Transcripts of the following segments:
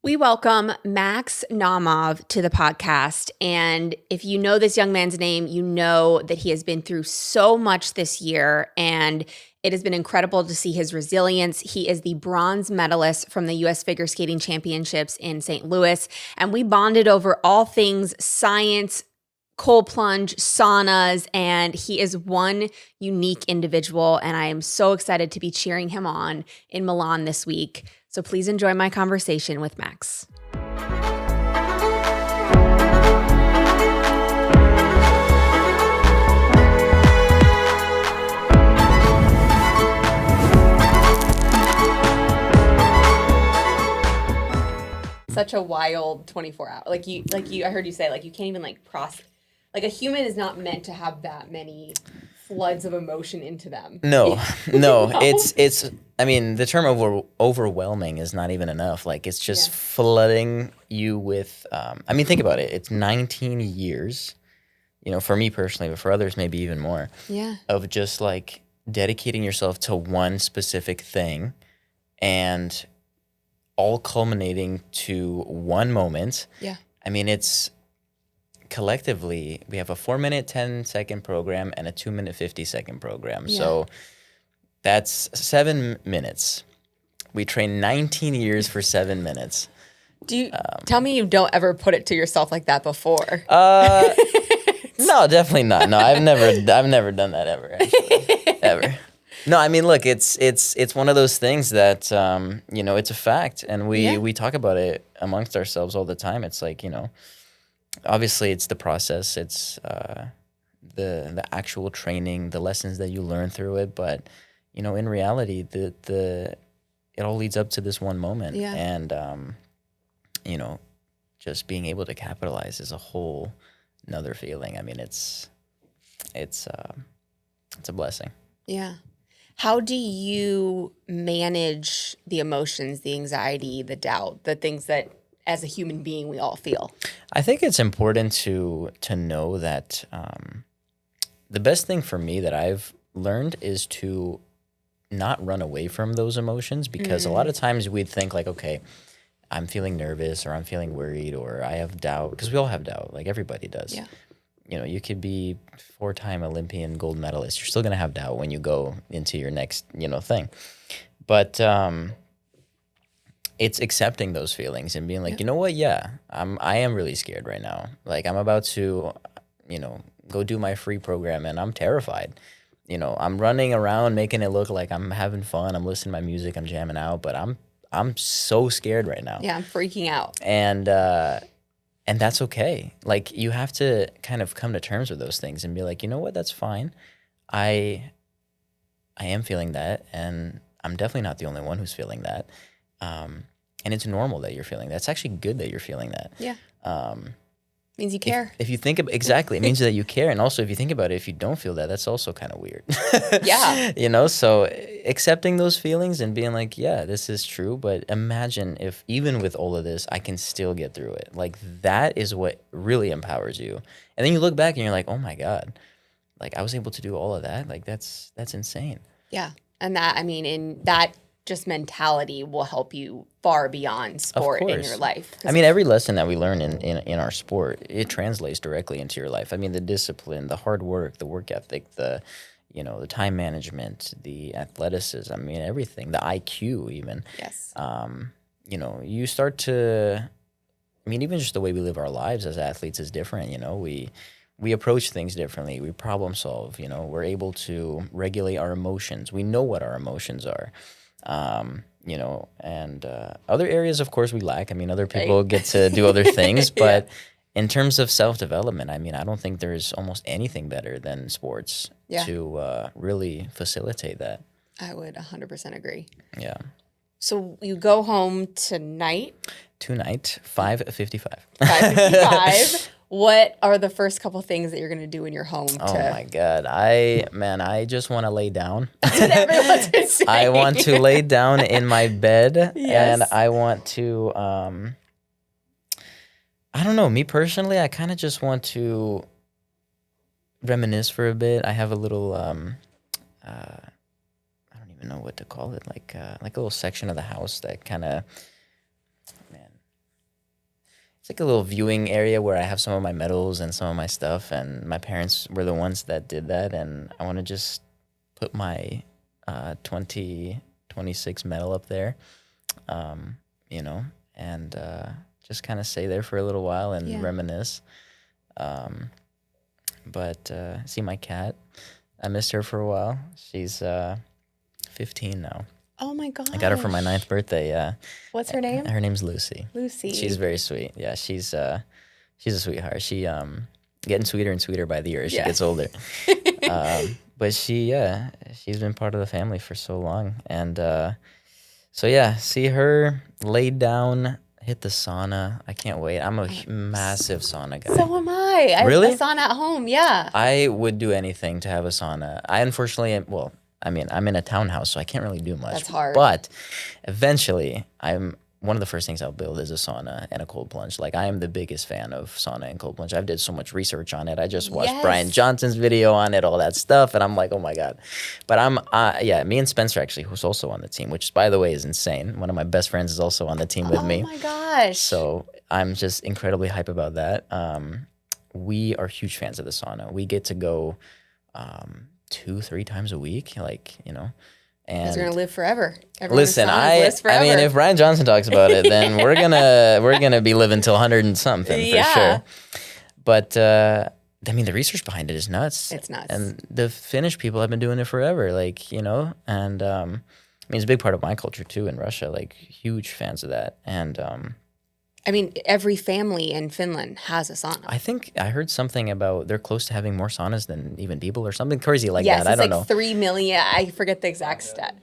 We welcome Max Naumov to the podcast. And if you know this young man's name, you know that he has been through so much this year, and it has been incredible to see his resilience. He is the bronze medalist from the U.S. Figure Skating Championships in St. Louis, and we bonded over all things science, cold plunge, saunas, and he is one unique individual, and I am so excited to be cheering him on in Milan this week. So please enjoy my conversation with Max. Such a wild 24 hour. Like you, I heard you say, like, you can't even process. Like, a human is not meant to have that many floods of emotion into them. No. No. It's. I mean, the term overwhelming is not even enough. Like, it's just flooding you with. I mean, think about it. It's 19 years, for me personally, but for others maybe even more. Yeah. Of just like dedicating yourself to one specific thing, and all culminating to one moment. Yeah. I mean, it's. Collectively, we have a 4-minute, 10-second program and a 2-minute, 50-second program. Yeah. So that's 7 minutes. We train 19 years for 7 minutes. Do you tell me you don't ever put it to yourself like that before? No, definitely not. No, I've never done that ever. Actually. Ever. No, I mean, look, it's one of those things that it's a fact, and we talk about it amongst ourselves all the time. It's like, obviously, it's the process. It's the actual training, the lessons that you learn through it. But in reality, it all leads up to this one moment. Yeah. And just being able to capitalize is a whole another feeling. I mean, it's a blessing. Yeah. How do you manage the emotions, the anxiety, the doubt, the things that, as a human being, we all feel? I think it's important to know that the best thing for me that I've learned is to not run away from those emotions, because a lot of times we'd think like, okay, I'm feeling nervous, or I'm feeling worried, or I have doubt, because we all have doubt, like everybody does. Yeah. You could be 4-time Olympian gold medalist. You're still going to have doubt when you go into your next, thing. But it's accepting those feelings and being like, you know what? Yeah, I am really scared right now. Like, I'm about to, go do my free program, and I'm terrified. I'm running around making it look like I'm having fun. I'm listening to my music. I'm jamming out, but I'm so scared right now. Yeah, I'm freaking out. And that's okay. Like, you have to kind of come to terms with those things and be like, you know what? That's fine. I am feeling that, and I'm definitely not the only one who's feeling that. And it's normal that you're feeling that. It's actually good that you're feeling that. Yeah. Means you care. If you think exactly, it means that you care. And also, if you think about it, if you don't feel that, that's also kind of weird. Yeah. So accepting those feelings and being like, yeah, this is true. But imagine if even with all of this, I can still get through it. Like, that is what really empowers you. And then you look back and you're like, oh my God, like, I was able to do all of that. Like, that's insane. Yeah. And that, I mean, in that just mentality will help you far beyond sport in your life. I mean, every lesson that we learn in our sport, it translates directly into your life. I mean, the discipline, the hard work, the work ethic, the time management, the athleticism, I mean, everything, the IQ even. Yes. You start to, I mean, even just the way we live our lives as athletes is different. We approach things differently. We problem solve. We're able to regulate our emotions. We know what our emotions are. And other areas, of course, we lack. I mean, other people get to do other things, but in terms of self-development, I mean, I don't think there's almost anything better than sports to really facilitate that. I would 100% agree. Yeah. So you go home tonight? Tonight, 5:55. 5:55. What are the first couple things that you're going to do when you're home? Oh my God. I just want to lay down. That's what everyone's been saying. I want to lay down in my bed, and I want to, I don't know, me personally, I kind of just want to reminisce for a bit. I have a little, I don't even know what to call it, like a little section of the house that kind of, it's like a little viewing area where I have some of my medals and some of my stuff, and my parents were the ones that did that, and I want to just put my 2026 medal up there, you know, and just kind of stay there for a little while and reminisce. But see my cat. I missed her for a while. She's 15 now. Oh my god! I got her for my 9th birthday. What's her name? Her name's Lucy. Lucy. She's very sweet. Yeah, she's a sweetheart. She getting sweeter and sweeter by the year as she gets older. But she's been part of the family for so long, and so see her laid down, hit the sauna. I can't wait. I'm a massive sauna guy. So am I. Really? I have a sauna at home. Yeah. I would do anything to have a sauna. I unfortunately am, well, I mean, I'm in a townhouse, so I can't really do much. That's hard. But eventually, one of the first things I'll build is a sauna and a cold plunge. Like, I am the biggest fan of sauna and cold plunge. I've did so much research on it. I just watched Brian Johnson's video on it, all that stuff, and I'm like, oh my God. But me and Spencer, actually, who's also on the team, which, by the way, is insane. One of my best friends is also on the team with me. Oh my gosh. So I'm just incredibly hype about that. We are huge fans of the sauna. We get to go 2-3 times a week, like, you know. And you're gonna live forever. Listen, I mean, if Brian Johnson talks about it, then we're gonna be living till 100 and something for sure. But I mean, the research behind it is nuts. It's nuts. And the Finnish people have been doing it forever, like, you know. And I mean, it's a big part of my culture too in Russia. Like, huge fans of that. And I mean, every family in Finland has a sauna. I think I heard something about they're close to having more saunas than even people or something crazy like that. I don't know. 3 million. I forget the exact stat.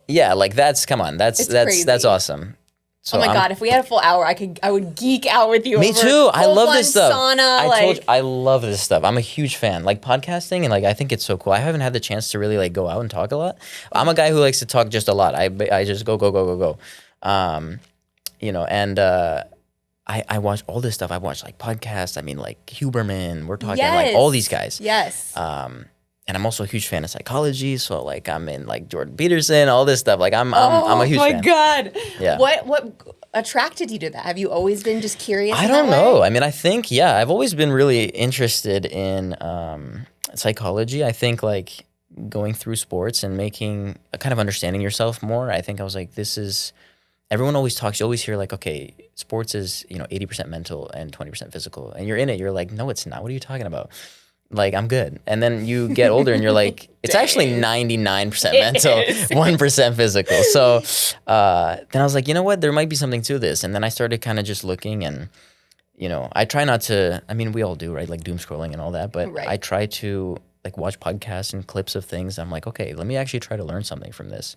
Yeah, like that's crazy. That's awesome. So oh my God, if we had a full hour, I would geek out with you. Me too. I love this stuff. Sauna, I love this stuff. I'm a huge fan. Like podcasting, and like I think it's so cool. I haven't had the chance to really like go out and talk a lot. I'm a guy who likes to talk just a lot. I just go. You know, and I watch all this stuff. I watch like podcasts. I mean, like Huberman. We're talking like all these guys. Yes. And I'm also a huge fan of psychology. So like I'm in like Jordan Peterson, all this stuff. Like I'm a huge fan. Oh my God. Yeah. What attracted you to that? Have you always been just curious? I don't know. I mean, I think I've always been really interested in psychology. I think like going through sports and making kind of understanding yourself more. I think I was like, this is. Everyone always talks. You always hear like, okay, sports is 80% mental and 20% physical, and you're in it. You're like, no, it's not. What are you talking about? Like, I'm good. And then you get older, and you're like, it's actually 99% mental, 1% physical. So then I was like, you know what? There might be something to this. And then I started kind of just looking, and I try not to. I mean, we all do, right? Like doom scrolling and all that. But I try to like watch podcasts and clips of things. I'm like, okay, let me actually try to learn something from this.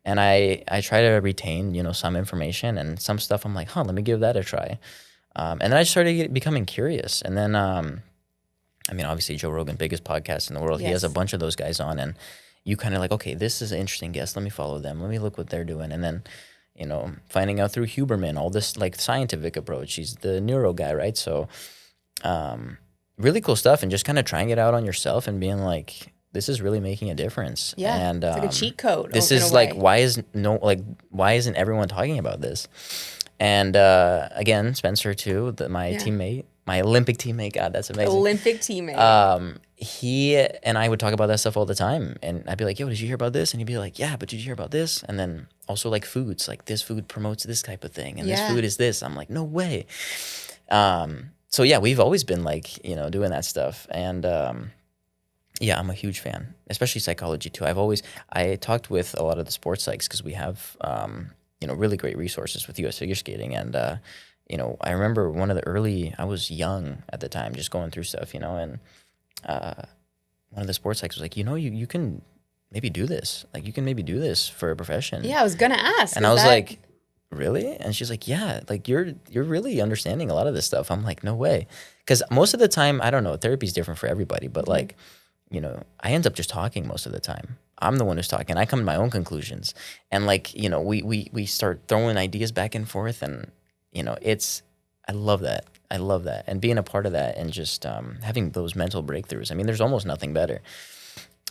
And I try to retain, some information, and some stuff I'm like, let me give that a try. And then I started becoming curious. And then, I mean, obviously Joe Rogan, biggest podcast in the world. Yes. He has a bunch of those guys on, and you kind of like, okay, this is an interesting guest. Let me follow them. Let me look what they're doing. And then, finding out through Huberman, all this like scientific approach. He's the neuro guy, right? So really cool stuff, and just kind of trying it out on yourself and being like, this is really making a difference. Yeah, and it's like a cheat code. This is like, why isn't everyone talking about this? And again, Spencer too, my teammate, my Olympic teammate. God, that's amazing. Olympic teammate. He and I would talk about that stuff all the time, and I'd be like, "Yo, did you hear about this?" And he'd be like, "Yeah, but did you hear about this?" And then also like foods, like this food promotes this type of thing, and this food is this. I'm like, no way. So yeah, we've always been like, doing that stuff, and. Yeah, I'm a huge fan, especially psychology too. I talked with a lot of the sports psychs because we have, really great resources with U.S. figure skating. And, I remember I was young at the time, just going through stuff, and one of the sports psychs was like, you can maybe do this. Like, you can maybe do this for a profession. Yeah, I was going to ask. And I was like, really? And she's like, yeah, like you're really understanding a lot of this stuff. I'm like, no way. Because most of the time, I don't know, therapy is different for everybody, but like, I end up just talking most of the time. I'm the one who's talking. I come to my own conclusions. And like, we start throwing ideas back and forth, and, I love that. I love that. And being a part of that, and just having those mental breakthroughs. I mean, there's almost nothing better.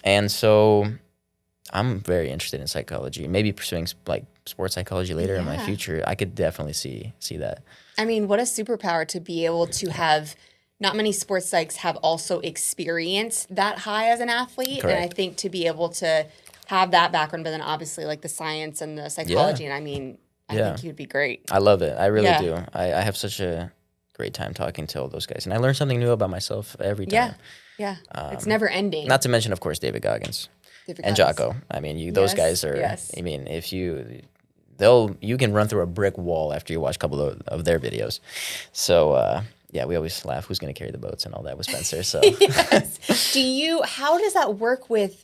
And so I'm very interested in psychology, maybe pursuing like sports psychology later in my future, I could definitely see that. I mean, what a superpower to be able to have. Not many sports psychs have also experienced that high as an athlete. Correct. And I think to be able to have that background, but then obviously like the science and the psychology. And I mean, I think you'd be great. I love it. I really do. I have such a great time talking to all those guys. And I learn something new about myself every time. Yeah. It's never ending. Not to mention, of course, David Goggins and Jocko. I mean, those guys are, I mean, if you can run through a brick wall after you watch a couple of their videos. So, we always laugh who's going to carry the boats and all that with Spencer. So, how does that work with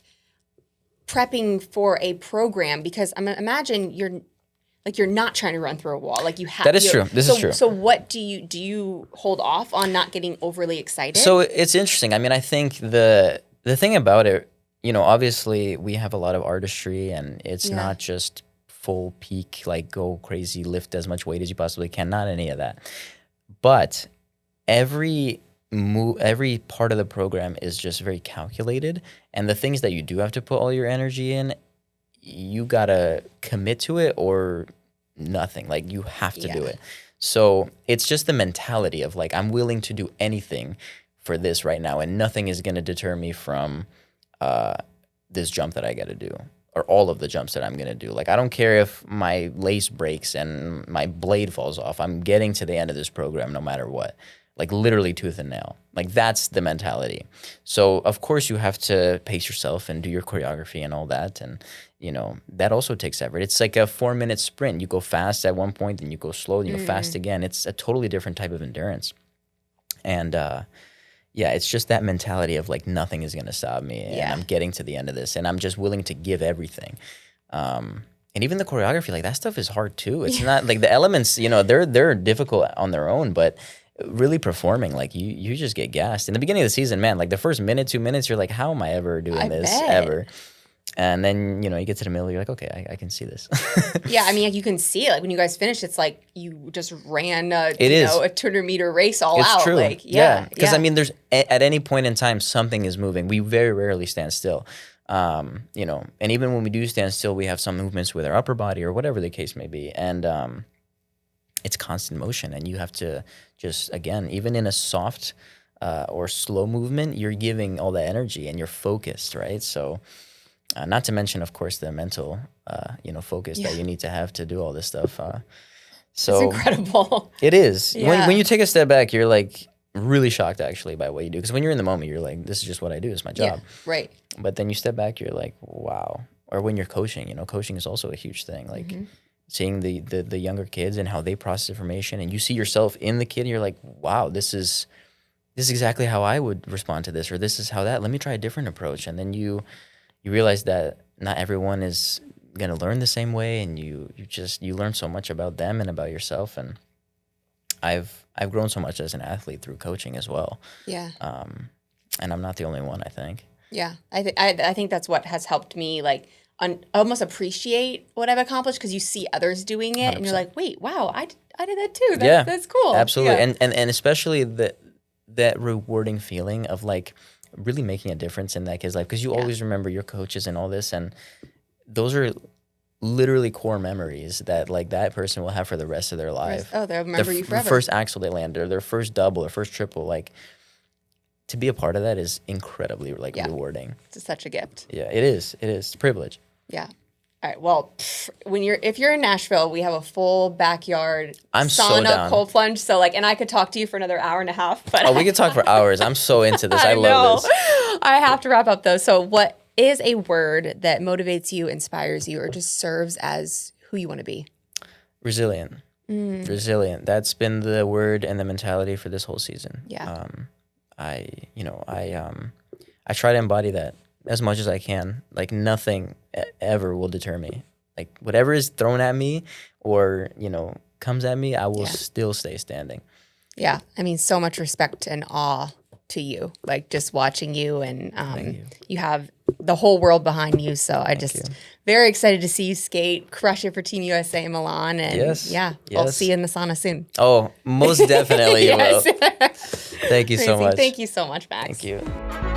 prepping for a program? Because I imagine you're not trying to run through a wall. Like you have. That is true. This is true. So what do you hold off on not getting overly excited? So it's interesting. I mean, I think the thing about it, obviously we have a lot of artistry, and it's not just full peak, like go crazy, lift as much weight as you possibly can. Not any of that. But every part of the program is just very calculated, and the things that you do have to put all your energy in, you gotta commit to it or nothing. Like you have to do it. So it's just the mentality of like, I'm willing to do anything for this right now, and nothing is gonna deter me from this jump that I gotta do, or all of the jumps that I'm gonna do. Like I don't care if my lace breaks and my blade falls off. I'm getting to the end of this program no matter what. Like literally tooth and nail. Like that's the mentality. So of course you have to pace yourself and do your choreography and all that. And that also takes effort. It's like a 4-minute sprint. You go fast at one point, then you go slow, then you go fast again. It's a totally different type of endurance. And it's just that mentality of like nothing is gonna stop me. And I'm getting to the end of this, and I'm just willing to give everything. And even the choreography, like that stuff is hard too. It's not like the elements, they're difficult on their own, but really performing, like you just get gassed. In the beginning of the season, man, like the first minute, 2 minutes, you're like, how am I ever doing this ever? And then, you get to the middle, you're like, okay, I can see this. Yeah, I mean, like you can see it. Like when you guys finish, it's like you just ran a 200-meter race all out. It's true. Like, because I mean, there's at any point in time, something is moving. We very rarely stand still. And even when we do stand still, we have some movements with our upper body or whatever the case may be. And it's constant motion, and you have to just, again, even in a soft or slow movement, you're giving all that energy and you're focused, right? So not to mention, of course, the mental, focus that you need to have to do all this stuff. So it's incredible. It is. Yeah. When you take a step back, you're like really shocked actually by what you do. Because when you're in the moment, you're like, this is just what I do. It's my job. Yeah, right. But then you step back, you're like, wow. Or when you're coaching, coaching is also a huge thing. Like seeing the younger kids and how they process information, and you see yourself in the kid, and you're like, wow, this is exactly how I would respond to this, or this is how that. Let me try a different approach. And then you realize that not everyone is gonna learn the same way, and you learn so much about them and about yourself. And I've grown so much as an athlete through coaching as well. Yeah. And I'm not the only one, I think. Yeah, I think that's what has helped me like almost appreciate what I've accomplished, because you see others doing it 100%. And you're like, wait, wow, I did that too. That's cool. Absolutely. Yeah. And especially that rewarding feeling of like really making a difference in that kid's life, because you always remember your coaches and all this, and those are literally core memories that like that person will have for the rest of their life. Oh, they'll remember you forever. The first axle they landed, or their first double or first triple, like to be a part of that is incredibly like rewarding. It's such a gift. Yeah, it is. It's a privilege. Yeah. All right. Well, if you're in Nashville, we have a full backyard sauna, cold plunge. So like, and I could talk to you for another hour and a half. But we could talk for hours. I'm so into this. I love this. I have to wrap up though. So what is a word that motivates you, inspires you, or just serves as who you want to be? Resilient. Resilient. That's been the word and the mentality for this whole season. Yeah. I try to embody that as much as I can. Like nothing ever will deter me. Like whatever is thrown at me or, comes at me, I will still stay standing. Yeah. I mean, so much respect and awe to you, like just watching you, and you have the whole world behind you. So very excited to see you skate, crush it for Team USA in Milan. And I'll see you in the sauna soon. Oh, most definitely you will. Thank you so much. Thank you so much, Max. Thank you.